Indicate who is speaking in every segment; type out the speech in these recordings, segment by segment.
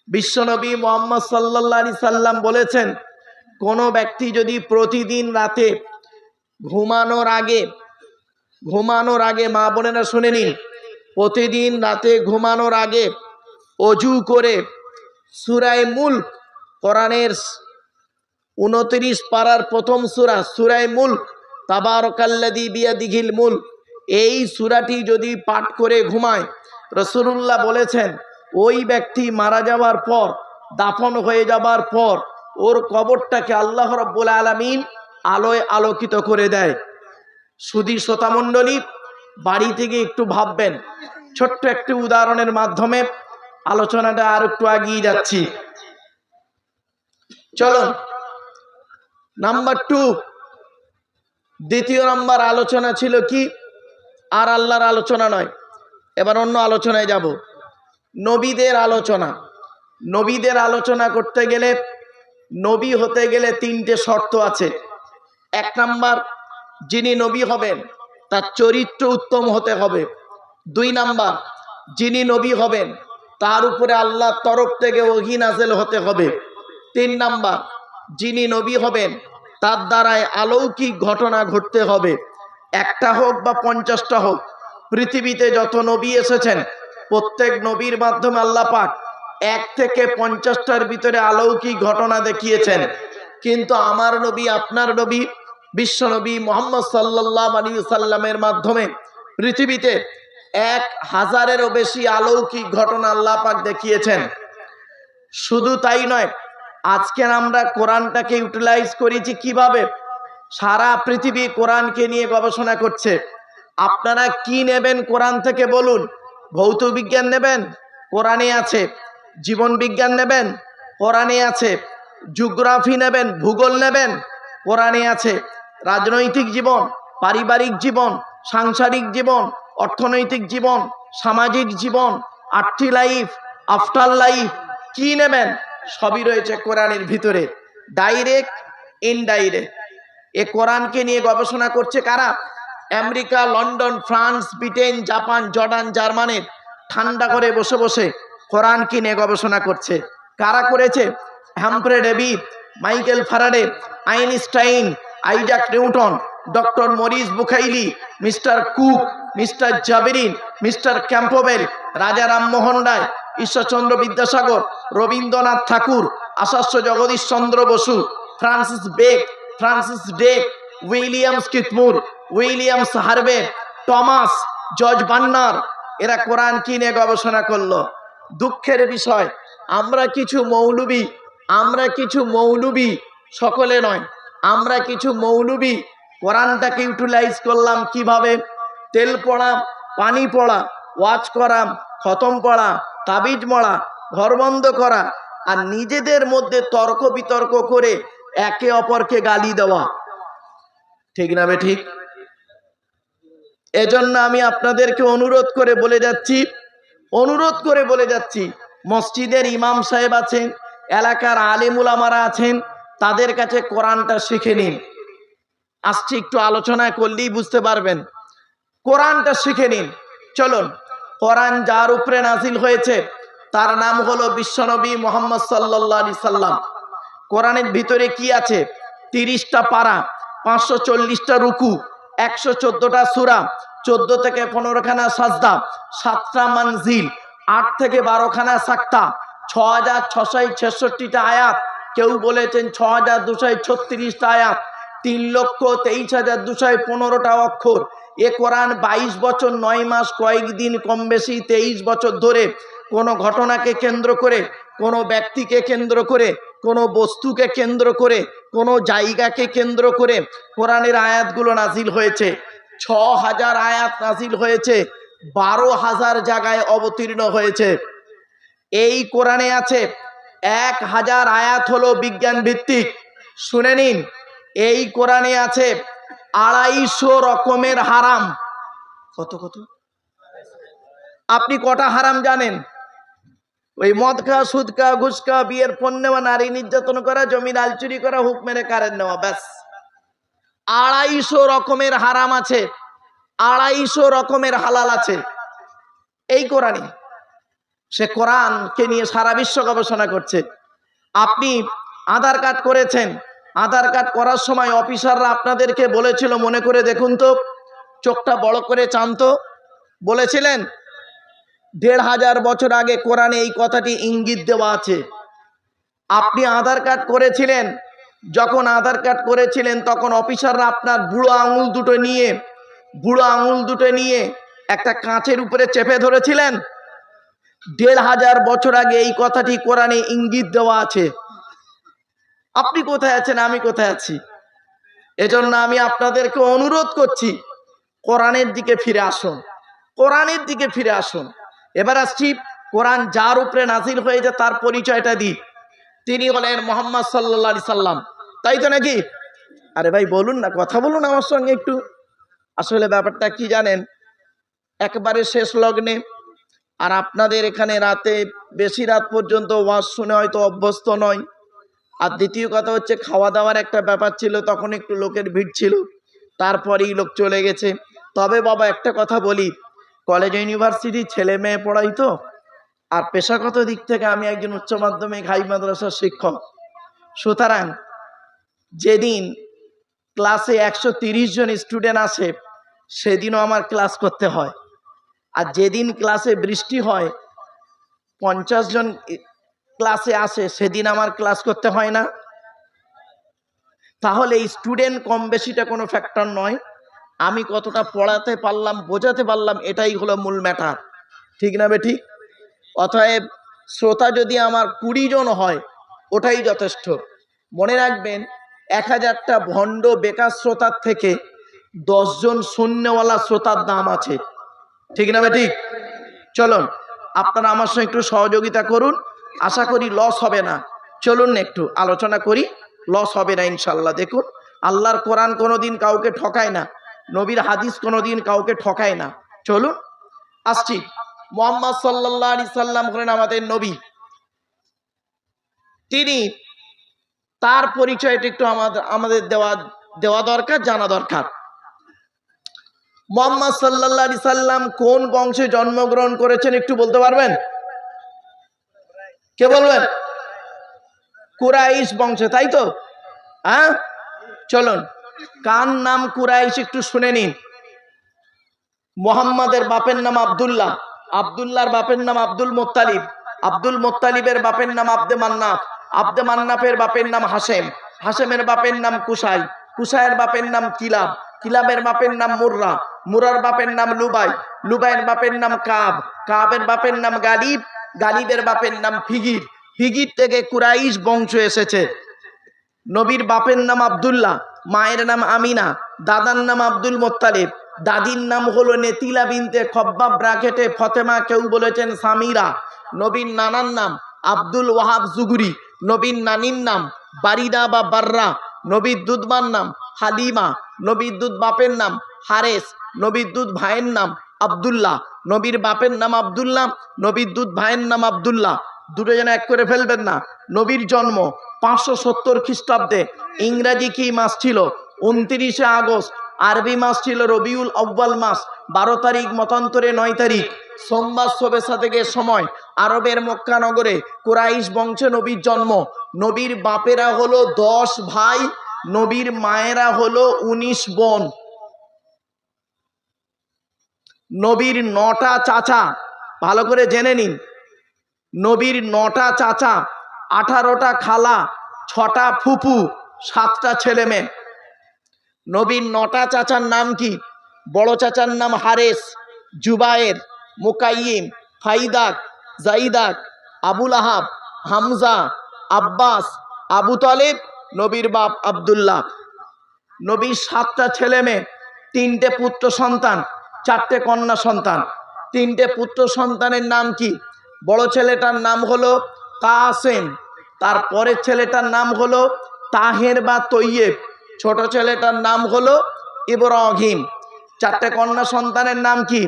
Speaker 1: বিশ্বনবী মুহাম্মদ সাল্লাল্লাহু আলাইহি সাল্লাম বলেছেন, কোনো ব্যক্তি যদি প্রতিদিন রাতে ঘুমানোর আগে মা বোনেরা শুনে নিন, প্রতিদিন রাতে ঘুমানোর আগে অজু করে সূরা মুলক, কোরআনের 29 পারার প্রথম সূরা সূরা মুলক, তাবারাকাল্লাযী বিয়াদিহিল মুলক, এই সূরাটি যদি পাঠ করে ঘুমায়, রাসূলুল্লাহ বলেছেন ওই ব্যক্তি মারা যাওয়ার পর, দাফন হয়ে যাবার পর ওর কবরটাকে আল্লাহ রাব্বুল আলামিন আলোয় আলোকিত করে দেয়। সুধী শ্রোতামণ্ডলী, বাড়ি থেকে একটু ভাববেন, ছোট্ট একটি উদাহরণের মাধ্যমে আলোচনাটা আর একটু এগিয়ে যাচ্ছি। চলুন, নাম্বার 2, দ্বিতীয় নাম্বার আলোচনা ছিল কি, আর আল্লাহর আলোচনা নয়, এবার অন্য আলোচনায় যাব। নবীদের আলোচনা। নবীদের আলোচনা করতে গেলে, নবী হতে গেলে 3টে শর্ত আছে। 1 নাম্বার, যিনি নবী হবেন তার চরিত্র উত্তম হতে হবে। 2 নাম্বার, যিনি নবী হবেন তার উপরে আল্লাহর তরফ থেকে ওহী নাযিল হতে হবে। 3 নাম্বার, যিনি নবী হবেন তার দ্বারায় অলৌকিক ঘটনা ঘটতে হবে। 1টা হোক বা 50টা হোক, পৃথিবীতে যত নবী এসেছেন প্রত্যেক নবীর মাধ্যমে আল্লাহ পাক 1 থেকে 50টার ভিতরে অলৌকিক ঘটনা দেখিয়েছেন। কিন্তু আমার নবী, আপনার নবী, বিশ্বনবী মুহাম্মদ সাল্লাল্লাহু আলাইহি সাল্লামের মাধ্যমে পৃথিবীতে 1000-এরও বেশি অলৌকিক ঘটনা আল্লাহ পাক দেখিয়েছেন। শুধু তাই নয়, আজকে আমরা কোরআনটাকে ইউটিলাইজ করেছি কিভাবে? সারা পৃথিবী কোরআনকে নিয়ে গবেষণা করছে। আপনারা কি নেবেন কোরআন থেকে বলুন? ভৌত বিজ্ঞান নেবেন? কোরআনে আছে। জীবন বিজ্ঞান নেবেন? কোরআনে আছে। জিওগ্রাফি নেবেন? ভূগোল নেবেন? কোরআনে আছে। রাজনৈতিক জীবন, পারিবারিক জীবন, সাংসারিক জীবন, অর্থনৈতিক জীবন, সামাজিক জীবন, আর্থি লাইফ, আফটার লাইফ, কি নেবেন? সবই রয়েছে কোরআনের ভিতরে, ডাইরেক্ট ইনডাইরেক্ট। এ কোরআনকে নিয়ে গবেষণা করছে কারা? America, London, France, Britain, Japan, Jordan, জার্মানির ঠান্ডা করে বসে বসে কোরআনকে নিয়ে গবেষণা করছে। কারা করেছে? Humphry Davy, Michael Faraday, Einstein, Isaac Newton, doctor Maurice Bucaille, mister Cook, mister জাবেরিন, mister Campbell, Raja Rammohan Roy, Ishwarchandra Vidyasagar, Rabindranath Tagore, Acharya Jagadish Chandra Bose, Francis Drake, William স্কিথমুর, Williams Harvey, Thomas, George Bernard, এরা কোরআন কি নিয়ে গবেষণা করলো। দুঃখের বিষয়, আমরা কিছু মৌলবি, সকলে নয়, আমরা কিছু মৌলবি কোরআনটাকে ইউটিলাইজ করলাম কিভাবে? তেল পড়া, পানি পড়া, ওয়াজ করা, খতম পড়া, তাবিজ মরা, ঘর বন্ধ করা, আর নিজেদের মধ্যে তর্ক বিতর্ক করে একে অপরকে গালি দেওয়া। ঠিক না বে ঠিক? এজন্য আমি আপনাদেরকে অনুরোধ করে বলে যাচ্ছি, মসজিদের ইমাম সাহেব আছেন, এলাকার আলেম উলামারা আছেন, তাদের কাছে কোরআনটা শিখে নিন। আসছি, একটু আলোচনা করলেই বুঝতে পারবেন। কোরআনটা শিখে নিন। চলুন, কোরআন যার উপরে নাজিল হয়েছে তার নাম হলো বিশ্বনবী মুহাম্মদ সাল্লাল্লাহু আলাইহি সাল্লাম। কোরআনের ভিতরে কি আছে? 30টা পারা, 540টা রুকু, 114টা সূরা, 14 থেকে 15খানা সাজদা, 7টা মানজিল, 8 থেকে 12খানা সাক্তা, 6666টা আয়াত, কেউ বলেছেন 6236টা আয়াত, 3,23,215টা অক্ষর। এ কোরআন 22 বছর 9 মাস কয়েকদিন কম বেশি 23 বছর ধরে কোনো ঘটনাকে কেন্দ্র করে, কোনো ব্যক্তিকে কেন্দ্র করে, কোনো বস্তুকে কেন্দ্র করে, কোনো জায়গাকে কেন্দ্র করে কোরআনের আয়াতগুলো নাজিল হয়েছে। 6000 আয়াত নাজিল হয়েছে, 12,000 জায়গায় অবতীর্ণ হয়েছে। এই কোরআনে আছে 1000 আয়াত হলো বিজ্ঞান ভিত্তিক। শুনে নিন, এই কোরআনে আছে 250 রকমের হারাম। কত? আপনি কটা হারাম জানেন? ওই মদ খাওয়া, সুদ খাওয়া, ঘুষ খাওয়া, বিয়ের পণ নেওয়া, নারী নির্যাতন করা, জমি ডাল চুরি করা, হুক মেরে কারেন্ট নেওয়া, ব্যাস। 250 রকমের হারাম আছে, 250 রকমের হালাল আছে এই কোরআনে। সে কোরআনকে নিয়ে সারা বিশ্ব গবেষণা করছে। আপনি আধার কার্ড করেছেন, আধার কার্ড করার সময় অফিসাররা আপনাদেরকে বলেছিল মনে করে দেখুন তো, চোখটা বড় করে চান তো, বলেছিলেন? ১৫০০ বছর আগে কোরআনে এই কথাটি ইঙ্গিত দেওয়া আছে। আপনি আধার কার্ড করেছিলেন, যখন আধার কার্ড করেছিলেন তখন অফিসাররা আপনার বুড়ো আঙুল দুটো নিয়ে একটা কাঁচের উপরে চেপে ধরেছিলেন। ১৫০০ বছর আগে এই কথাটি কোরআনে ইঙ্গিত দেওয়া আছে। আপনি কোথায় আছেন, আমি কোথায় আছি? এজন্য আমি আপনাদেরকে অনুরোধ করছি, কোরআনের দিকে ফিরে আসুন, কোরআনের দিকে ফিরে আসুন। এবার আসছি কোরআন যার উপরে নাজিল হয়েছে তার পরিচয়টা দিই। তিনি হলেন মুহাম্মদ সাল্লাল্লাহু আলাইহি সাল্লাম, তাই তো নাকি? আরে ভাই বলুন না, কথা বলুন আমার সঙ্গে একটু। আসলে ব্যাপারটা কি জানেন, একবারে শেষ লগ্নে, আর আপনাদের এখানে রাতে বেশি রাত পর্যন্ত ওয়াজ শুনে হয়তো অভ্যস্ত নয়। আর দ্বিতীয় কথা হচ্ছে খাওয়া দাওয়ার একটা ব্যাপার ছিল, তখন একটু লোকের ভিড় ছিল, তারপরেই লোক চলে গেছে। তবে বাবা একটা কথা বলি, কলেজ ইউনিভার্সিটি ছেলে মেয়ে পড়াই তো, আর পেশাগত দিক থেকে আমি একজন উচ্চ মাধ্যমিক হাই মাদ্রাসার শিক্ষক। সুতরাং যেদিন ক্লাসে 130 জন স্টুডেন্ট আসে সেদিনও আমার ক্লাস করতে হয়, আর যেদিন ক্লাসে বৃষ্টি হয় 50 জন ক্লাসে আসে সেদিন আমার ক্লাস করতে হয় না? তাহলে স্টুডেন্ট কম বেশিটা কোনো ফ্যাক্টর নয়, আমি কতটা পড়াতে পারলাম, বোঝাতে পারলাম, এটাই হলো মূল ম্যাটার। ঠিক না বেঠিক? অতএব শ্রোতা যদি আমার 20 জন হয় ওটাই যথেষ্ট। মনে রাখবেন 1000টা ভণ্ড বেকার শ্রোতার থেকে 10 জন শূন্যওয়ালা শ্রোতার দাম আছে। ঠিক না বেঠিক? চলুন আপনারা আমার সঙ্গে একটু সহযোগিতা করুন, আশা করি লস হবে না। চলুন একটু আলোচনা করি, লস হবে না ইনশাল্লাহ। দেখুন আল্লাহর কোরআন কোনোদিন কাউকে ঠকায় না, নবীর হাদিস কোনোদিন কাউকে ঠকায় না। চলুন আসছি। মুহাম্মদ সাল্লাল্লাহু আলাইহি সাল্লাম হলেন আমাদের নবী। তিনি, তার পরিচয়টা একটু আমাদের দেওয়া দরকার, জানা দরকার। মুহাম্মদ সাল্লাল্লাহু আলাইহি সাল্লাম কোন বংশে জন্মগ্রহণ করেছেন একটু বলতে পারবেন? কে বলবেন? কুরাইশ বংশে, তাই তো? হ্যাঁ, চলুন কার নাম কুরাইশ একটু শুনে নিন। মুহাম্মাদের বাপের নাম আব্দুল্লাহ, আব্দুল্লাহর বাপের নাম আব্দুল মুত্তালিব, আব্দুল মুত্তালিবের বাপের নাম আব্দে মান্নাফ, আব্দে মান্নাফের বাপের নাম হাশেম, হাশেমের বাপের নাম কুসাই, কুসাইয়ের বাপের নাম কিলাব, কিলাবের বাপের নাম মুররা, মুরার বাপের নাম লুবাই, লুবাইয়ের বাপের নাম কাব, কাবের বাপের নাম গালিব, গালিবের বাপের নাম ফিগির, ফিগির থেকে কুরাইশ বংশ এসেছে। নবীর বাপের নাম আব্দুল্লাহ, মায়ের নাম আমিনা, দাদার নাম আব্দুল মুত্তালিব, দাদির নাম হলো নেতিলা বিনতে খব্বাব ব্রাকেটে ফতেমা, কেউ বলেছেন সামিরা। নবীর নানার নাম আব্দুল ওয়াহাব জুগুরি, নবীর নানির নাম বারিদা বা বাররা, নবীর দুধমার নাম হালিমা, নবীর দুধ বাপের নাম হারেস, নবীর দুধ ভাইয়ের নাম আব্দুল্লাহ, নবীর বাপের নাম আব্দুল্লাহ, নবীর দুধ ভাইয়ের নাম আব্দুল্লাহ, দুটো যেন এক করে ফেলবেন না। নবীর জন্ম 570 খ্রিস্টাব্দে। ইংরাজি কি মাস ছিল? 29শে আগস্ট। আরবি মাস ছিল রবিউল আউয়াল মাস। 12 তারিখ, মতান্তরে 9 তারিখ, সোমবার শবে সাদেকের সময় আরবের মক্কা নগরে কুরাইশ বংশে নবীর জন্ম। নবীর বাপেরা হলো 10 ভাই, নবীর মায়েরা হলো 19 বোন। নবীর 9টা চাচা, ভালো করে জেনে নিন। নবীর 9টা চাচা, 18টা খালা, 6টা ফুফু, 7টা ছেলে মেয়ে। নবীর 9টা চাচার নাম কি? বড় চাচার নাম হারেস, জুবায়ের, মুকাইয়িম, ফাইদাক, জাইদাক, আবুল আহাব, হামজা, আব্বাস, আবু তালেব, নবীর বাপ আব্দুল্লাহ। নবীর 7টা ছেলে মেয়ে, 3টে পুত্র সন্তান, 4টে কন্যা সন্তান। 3টে পুত্র সন্তানের নাম কি? বড় ছেলেটার নাম হলো কাসেম, তারপরের ছেলেটার নাম হলো তাহের বা তৈয়েব, ছোট ছেলেটার নাম হলো ইব্রাহিম। 4টে কন্যা সন্তানের নাম কি?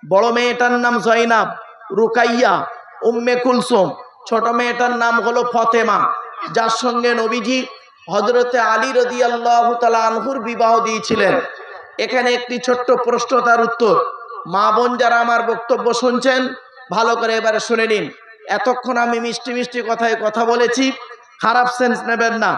Speaker 1: বড় মেয়েটার নাম জয়নাব, রুকাইয়া, উম্মে কুলসুম, ছোট মেয়েটার নাম হলো ফতেমা, যার সঙ্গে নবীজি হযরতে আলী রাদিয়াল্লাহু তাআলা আনহুর বিবাহ দিয়েছিলেন। এখানে একটি ছোট্ট প্রশ্ন, তার উত্তর। মা বোন যারা আমার বক্তব্য শুনছেন, ভালো করে এবারে শুনে নিন। এতক্ষণ আমি মিষ্টি মিষ্টি কথায় কথা বলেছি, খারাপ সেন্স নেবেন না।